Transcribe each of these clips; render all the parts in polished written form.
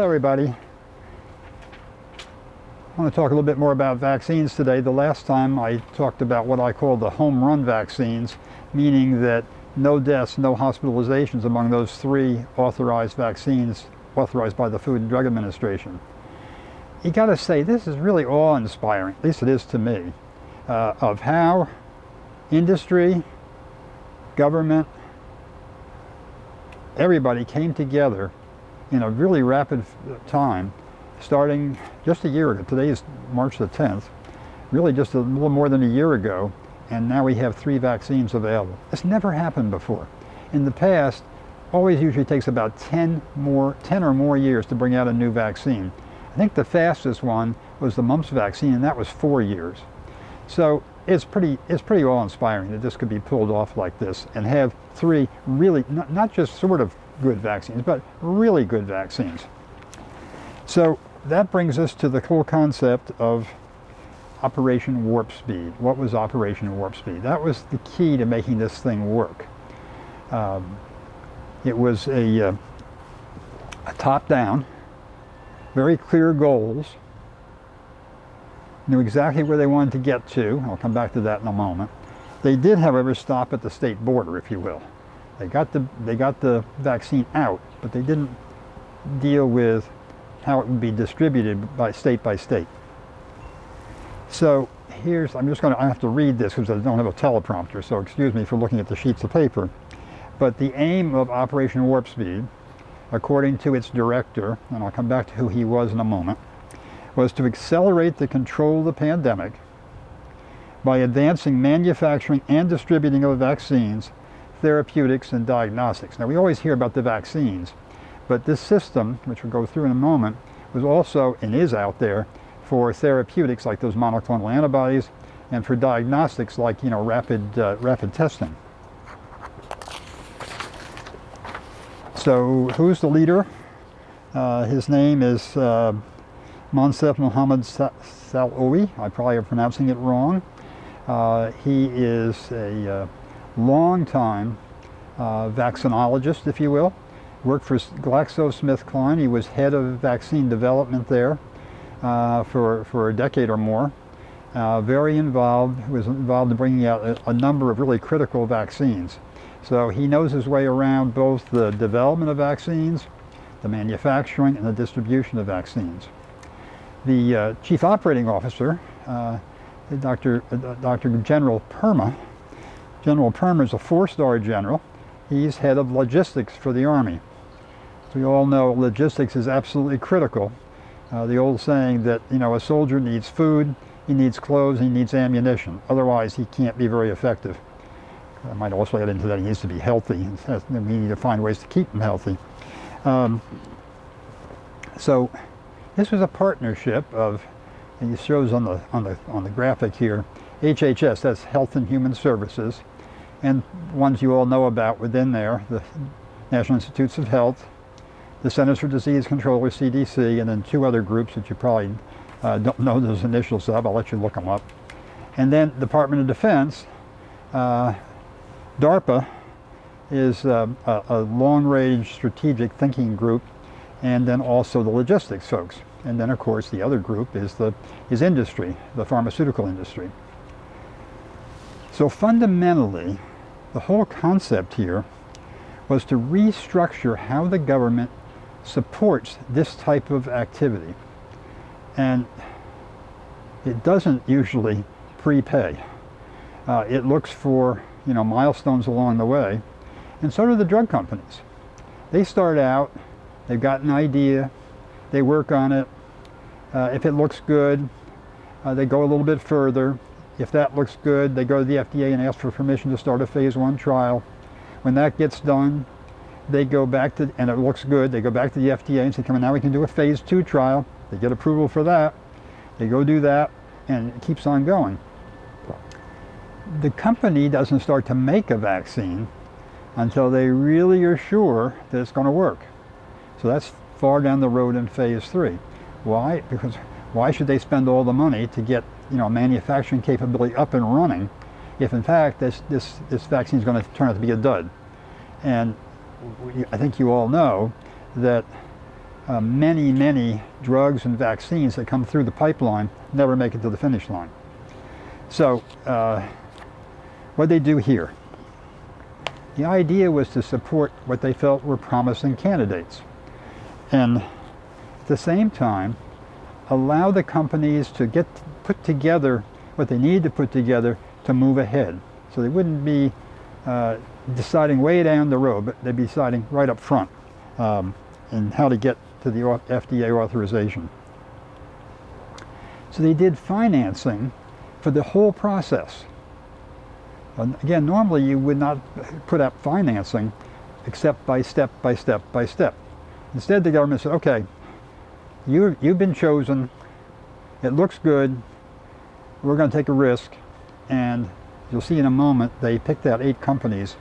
Hello everybody. I want to talk a little bit more about vaccines today. The last time I talked about what I call the home run vaccines, meaning that no deaths, no hospitalizations among those 3 authorized vaccines authorized by the Food and Drug Administration. You got to say, this is really awe-inspiring, at least it is to me, of how industry, government, everybody came together in a really rapid time, starting just a year ago. Today is March the 10th, really just a little more than a year ago, and now we have 3 vaccines available. This never happened before. In the past, always usually takes about 10 or more years to bring out a new vaccine. I think the fastest one was the mumps vaccine, and that was 4 years. So it's pretty awe-inspiring that this could be pulled off like this and have 3 really, not just sort of good vaccines, but really good vaccines. So that brings us to the whole concept of Operation Warp Speed. What was Operation Warp Speed? That was the key to making this thing work. It was a top-down, very clear goals, knew exactly where they wanted to get to. I'll come back to that in a moment. They did, however, stop at the state border, if you will. They got the vaccine out, but they didn't deal with how it would be distributed by state. So I have to read this because I don't have a teleprompter, so excuse me for looking at the sheets of paper. But the aim of Operation Warp Speed, according to its director, and I'll come back to who he was in a moment, was to accelerate the control of the pandemic by advancing manufacturing and distributing of vaccines, therapeutics, and diagnostics. Now, we always hear about the vaccines, but this system, which we'll go through in a moment, was also and is out there for therapeutics like those monoclonal antibodies, and for diagnostics like rapid testing. So who's the leader? His name is Moncef Mohammed Slaoui. I probably am pronouncing it wrong. He is a long-time vaccinologist, if you will. Worked for GlaxoSmithKline. He was head of vaccine development there for a decade or more. Very involved, was involved in bringing out a number of really critical vaccines. So he knows his way around both the development of vaccines, the manufacturing, and the distribution of vaccines. The Chief Operating Officer, Dr. General Perma. General Perma is a 4-star general. He's head of logistics for the Army. So we all know logistics is absolutely critical. The old saying that, a soldier needs food, he needs clothes, he needs ammunition. Otherwise, he can't be very effective. I might also add into that he needs to be healthy. We need to find ways to keep him healthy. So this was a partnership of, and it shows on the graphic here, HHS, that's Health and Human Services, and ones you all know about within there, the National Institutes of Health, the Centers for Disease Control, or CDC, and then 2 other groups that you probably don't know those initials of. I'll let you look them up. And then Department of Defense, DARPA is a long-range strategic thinking group, and then also the logistics folks. And then, of course, the other group is industry, the pharmaceutical industry. So fundamentally, the whole concept here was to restructure how the government supports this type of activity. And it doesn't usually prepay. It looks for milestones along the way, and so do the drug companies. They start out, they've got an idea, they work on it. If it looks good, they go a little bit further. If that looks good, they go to the FDA and ask for permission to start a phase 1 trial. When that gets done, they go back to, and it looks good, they go back to the FDA and say, come on, now we can do a phase 2 trial. They get approval for that. They go do that, and it keeps on going. The company doesn't start to make a vaccine until they really are sure that it's going to work. So that's far down the road in phase 3. Why? Because why should they spend all the money to get manufacturing capability up and running if in fact this vaccine is going to turn out to be a dud? And I think you all know that many, many drugs and vaccines that come through the pipeline never make it to the finish line. So what they do here, the idea was to support what they felt were promising candidates, and at the same time allow the companies to put together what they need to put together to move ahead. So they wouldn't be deciding way down the road, but they'd be deciding right up front in how to get to the FDA authorization. So they did financing for the whole process. Again, normally you would not put up financing except by step, by step, by step. Instead, the government said, okay, you've been chosen, it looks good, we're going to take a risk, and you'll see in a moment they picked out 8 companies,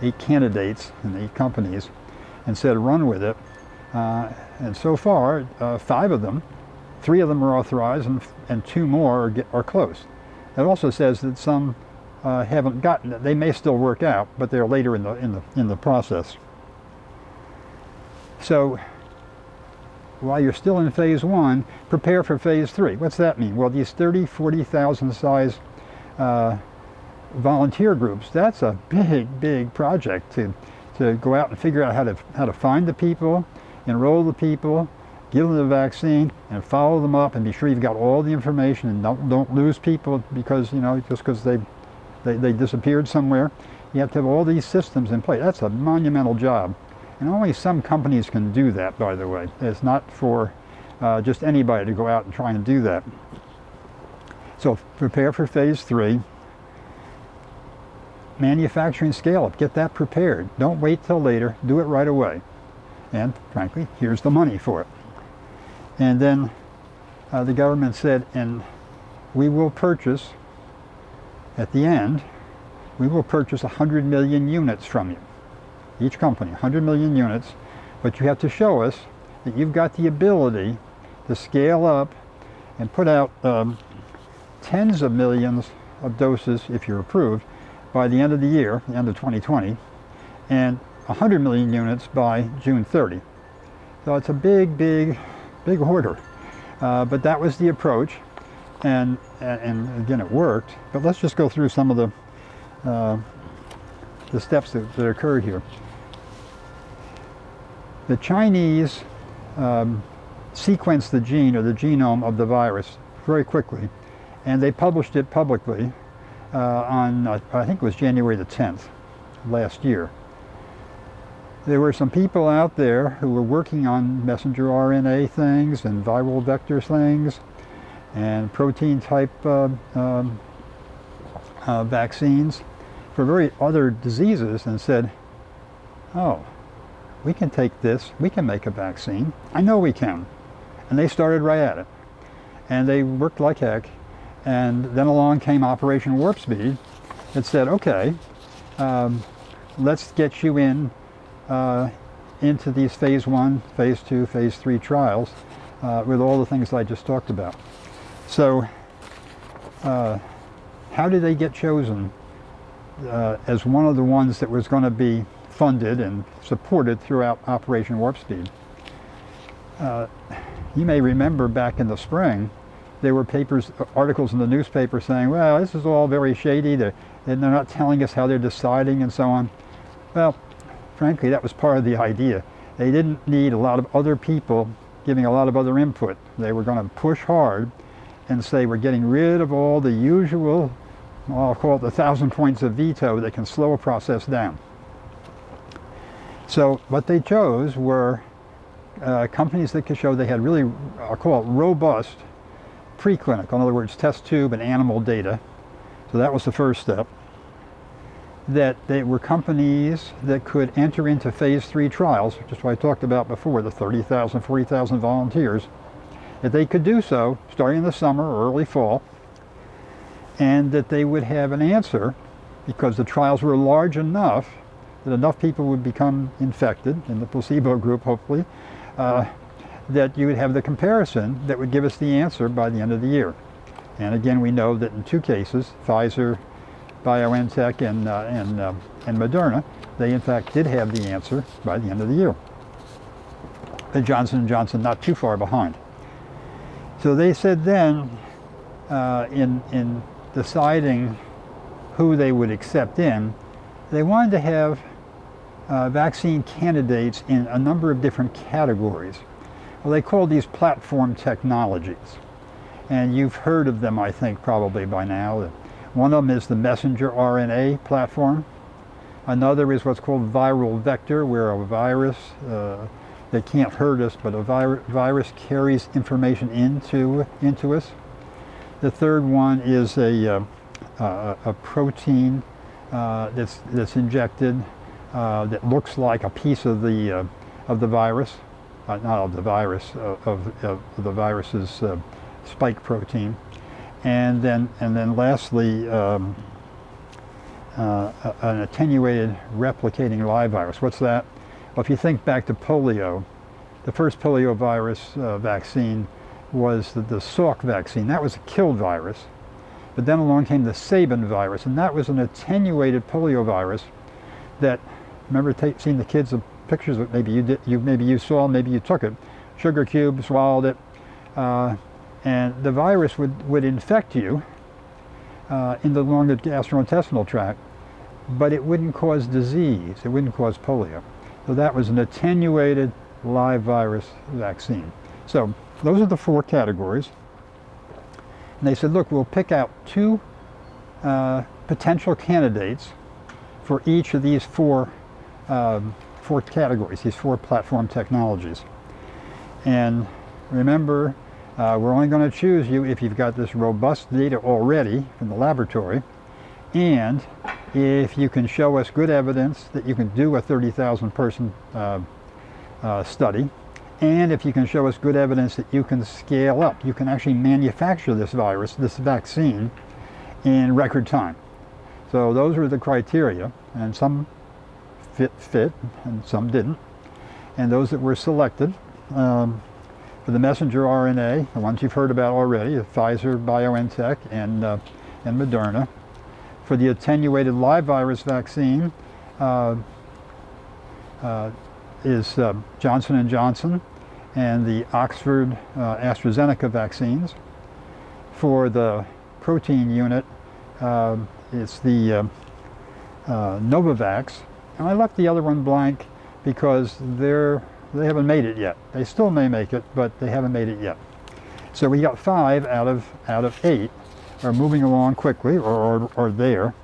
8 candidates and 8 companies, and said run with it. And so far, 5 of them, 3 of them are authorized, and 2 more are close. It also says that some haven't gotten it. They may still work out, but they're later in the process. So while you're still in phase 1, prepare for phase 3. What's that mean? Well, these 30, 40,000 size volunteer groups, that's a big, big project to go out and figure out how to find the people, enroll the people, give them the vaccine, and follow them up, and be sure you've got all the information, and don't lose people because, just because they disappeared somewhere. You have to have all these systems in place. That's a monumental job. And only some companies can do that, by the way. It's not for just anybody to go out and try and do that. So prepare for phase 3. Manufacturing scale-up, get that prepared. Don't wait till later, do it right away. And frankly, here's the money for it. And then the government said, and we will purchase, at the end, we will purchase 100 million units from you. Each company, 100 million units, but you have to show us that you've got the ability to scale up and put out tens of millions of doses, if you're approved, by the end of the year, the end of 2020, and 100 million units by June 30. So it's a big, big, big order. But that was the approach, and again, it worked. But let's just go through some of the steps that occurred here. The Chinese sequenced the gene or the genome of the virus very quickly, and they published it publicly on, I think it was January the 10th last year. There were some people out there who were working on messenger RNA things and viral vector things and protein type vaccines for very other diseases, and said, oh, we can take this, we can make a vaccine. I know we can. And they started right at it. And they worked like heck. And then along came Operation Warp Speed that said, okay, let's get you into these phase 1, phase 2, phase 3 trials with all the things I just talked about. So how did they get chosen as one of the ones that was going to be funded and supported throughout Operation Warp Speed? You may remember back in the spring, there were articles in the newspaper saying, well, this is all very shady, they're not telling us how they're deciding and so on. Well, frankly, that was part of the idea. They didn't need a lot of other people giving a lot of other input. They were going to push hard and say, we're getting rid of all the usual, I'll call it the 1,000 points of veto that can slow a process down. So what they chose were companies that could show they had really, I'll call it robust preclinical, in other words, test tube and animal data. So that was the first step. That they were companies that could enter into phase 3 trials, which is what I talked about before, the 30,000, 40,000 volunteers, that they could do so starting in the summer or early fall, and that they would have an answer, because the trials were large enough that enough people would become infected, in the placebo group hopefully, that you would have the comparison that would give us the answer by the end of the year. And again, we know that in 2 cases, Pfizer, BioNTech, and Moderna, they in fact did have the answer by the end of the year. and Johnson & Johnson not too far behind. So they said then, in deciding who they would accept in, they wanted to have vaccine candidates in a number of different categories. Well, they called these platform technologies. And you've heard of them, I think, probably by now. One of them is the messenger RNA platform. Another is what's called viral vector, where a virus that can't hurt us, but a virus carries information into us. The third one is a protein that's injected that looks like a piece of the virus, not of the virus, of the virus's spike protein, and then lastly an attenuated replicating live virus. What's that? Well, if you think back to polio, the first polio virus vaccine was the Salk vaccine. That was a killed virus. But then along came the Sabin virus, and that was an attenuated polio virus that, remember seeing the kids of pictures of, maybe you did, maybe you saw, maybe you took it, sugar cube, swallowed it, and the virus would infect you in the longer gastrointestinal tract, but it wouldn't cause disease, it wouldn't cause polio. So that was an attenuated live virus vaccine. So those are the four categories. And they said, look, we'll pick out two potential candidates for each of these four categories, these four platform technologies. And remember, we're only going to choose you if you've got this robust data already from the laboratory, and if you can show us good evidence that you can do a 30,000 person study, and if you can show us good evidence that you can scale up, you can actually manufacture this virus, this vaccine, in record time. So those were the criteria, and some fit and some didn't. And those that were selected, for the messenger RNA, the ones you've heard about already, Pfizer, BioNTech, and Moderna. For the attenuated live virus vaccine is Johnson & Johnson and the Oxford AstraZeneca vaccines. For the protein unit, it's the Novavax. And I left the other one blank because they haven't made it yet. They still may make it, but they haven't made it yet. So we got 5 out of 8 are moving along quickly or there.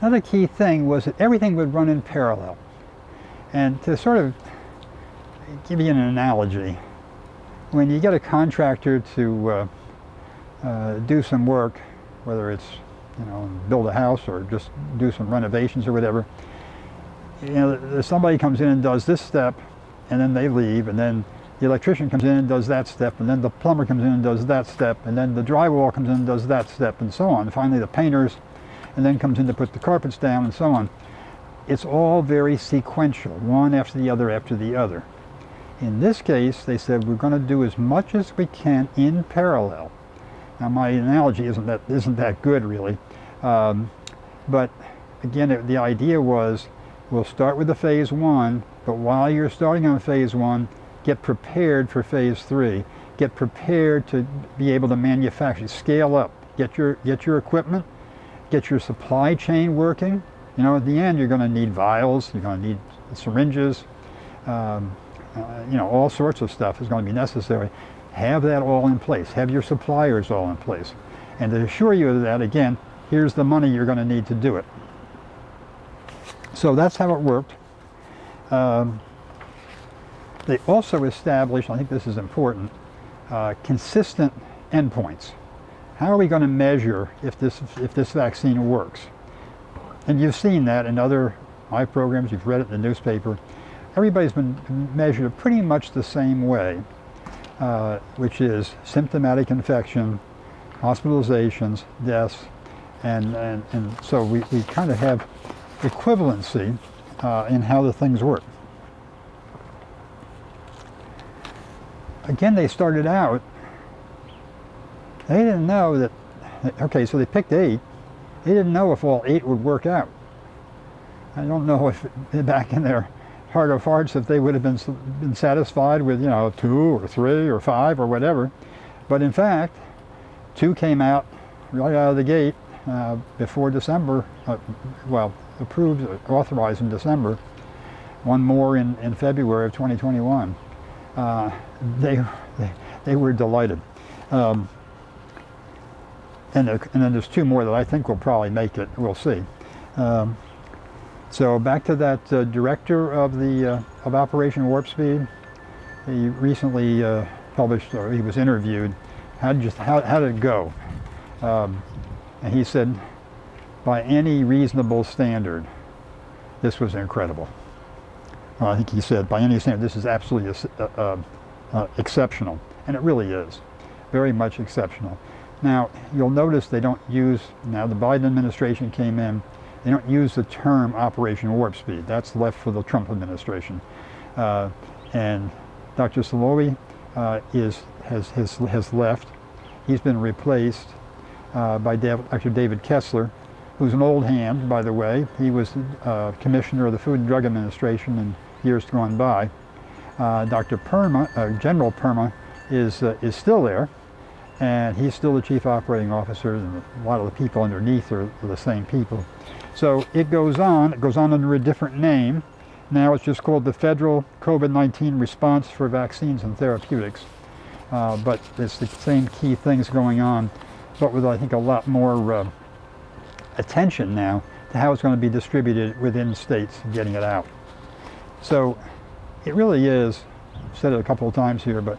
Another key thing was that everything would run in parallel. And to sort of give you an analogy, when you get a contractor to do some work, whether it's build a house or just do some renovations or whatever, somebody comes in and does this step, and then they leave, and then the electrician comes in and does that step, and then the plumber comes in and does that step, and then the drywall comes in and does that step, and so on. And finally the painters, and then comes in to put the carpets down, and so on. It's all very sequential, one after the other after the other. In this case, they said we're going to do as much as we can in parallel. Now, my analogy isn't that good, really, but again, the idea was we'll start with the phase 1, but while you're starting on phase 1, get prepared for phase 3. Get prepared to be able to manufacture, scale up, get your equipment, get your supply chain working. At the end, you're going to need vials, you're going to need syringes, all sorts of stuff is going to be necessary. Have that all in place. Have your suppliers all in place. And to assure you of that, again, here's the money you're going to need to do it. So that's how it worked. They also established, I think this is important, consistent endpoints. How are we going to measure if this vaccine works? And you've seen that in my programs, you've read it in the newspaper. Everybody's been measured pretty much the same way, which is symptomatic infection, hospitalizations, deaths, and so we kind of have equivalency in how the things work. Again, they started out, they didn't know that, okay, so they picked 8. They didn't know if all 8 would work out. I don't know if back in their heart of hearts if they would have been satisfied with 2 or 3 or 5 or whatever. But in fact, 2 came out right out of the gate before December. Well, approved, authorized in December. 1 more in February of 2021. They were delighted. And then there's 2 more that I think will probably make it. We'll see. So back to that director of Operation Warp Speed. He recently published, or he was interviewed. How did it go? And he said, by any reasonable standard, this was incredible. I think he said, by any standard, this is absolutely exceptional. And it really is. Very much exceptional. Now, you'll notice they don't use, now the Biden administration came in, they don't use the term Operation Warp Speed. That's left for the Trump administration. And Dr. Silowy has left. He's been replaced by Dr. David Kessler, who's an old hand, by the way. He was Commissioner of the Food and Drug Administration in years gone by. Dr. Perma, General Perma, is still there, and he's still the Chief Operating Officer, and a lot of the people underneath are the same people. So it goes on under a different name. Now it's just called the Federal COVID-19 Response for Vaccines and Therapeutics. But it's the same key things going on, but with, I think, a lot more attention now to how it's going to be distributed within states and getting it out. So it really is, I've said it a couple of times here, but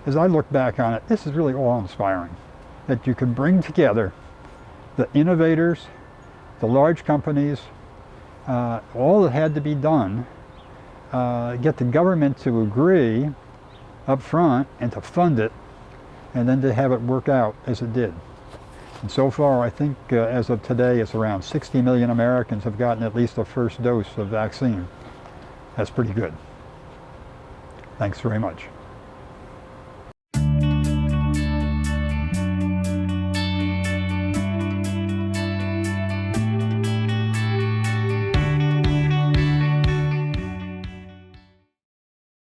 as I look back on it, this is really awe-inspiring, that you can bring together the innovators, the large companies, all that had to be done, get the government to agree up front and to fund it, and then to have it work out as it did. And so far, I think as of today, it's around 60 million Americans have gotten at least a first dose of vaccine. That's pretty good. Thanks very much.